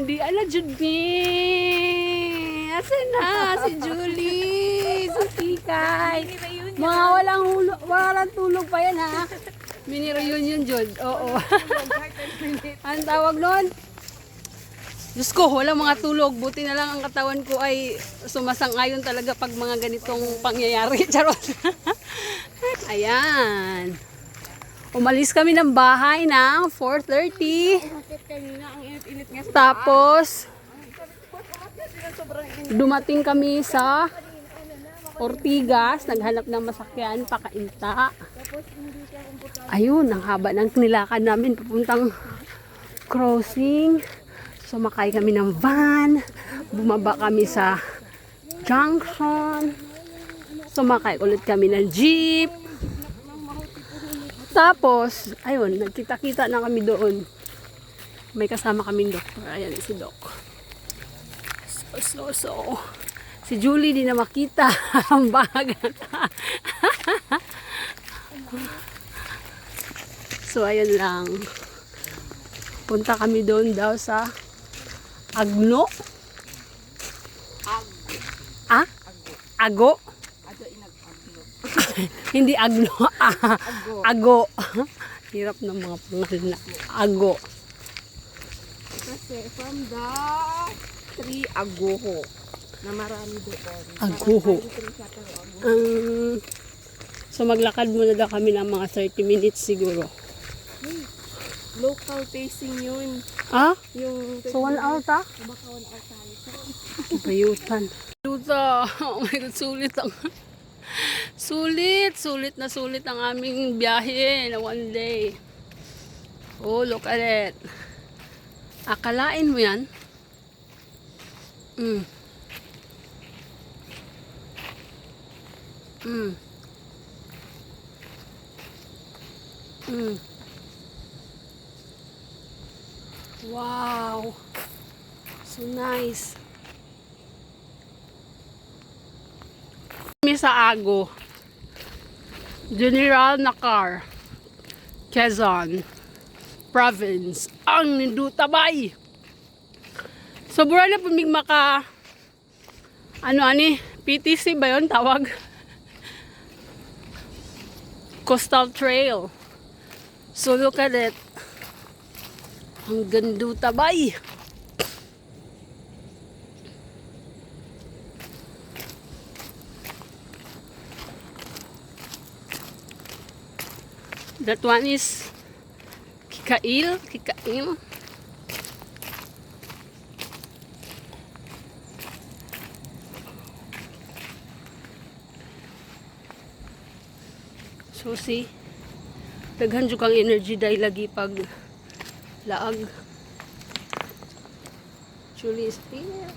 Di ala Judy. Asan na si Julie? Si Tikay. Mga walang tulog pa yan ha. Mini reunion Jud. Oo. Ang tawag nun? Diyos ko, walang mga tulog. Buti na lang ang katawan ko ay sumasang-ayon talaga pag mga ganitong pangyayari. Charot. Ayan. Umalis kami ng bahay ng 4:30. Tapos, dumating kami sa Ortigas. Naghanap ng masakyan, pakainta. Ayun, ang haba ng nilakad namin papuntang crossing. Sumakay kami ng van, bumaba kami sa junction, sumakay ulit kami ng jeep. Tapos, ayun, nagkita-kita na kami doon. May kasama kaming doktor. Ayan si Doc. So. Si Julie di na makita. Ang bagat. So, ayun lang. Punta kami doon daw sa Agno? Ah? Ago? Hindi Agno. Ago. Hirap ng mga pangalan na. Ago. Kasi from the tree Agoho na marami doon. Agoho. So maglakad muna daw kami ng mga 30 minutes siguro. Local tasting yun. Ah? Yung So 1 hour ta? baka 1 hour tayo. Bayutan. Luta. Oh my God, sulit ang aming biyahe na 1 day. Oh, look at it. Akalain mo yan? Mm. Wow. So nice. Kami sa Ago. General Nakar. Quezon Province. Ang Nindutabay. Sobra na pumig maka PTC ba yun tawag? Coastal Trail. So look at it. Ang Nindutabay. That one is Kikail. So see, daghan jud kang energy dahil lagi pag laag. Julie is here.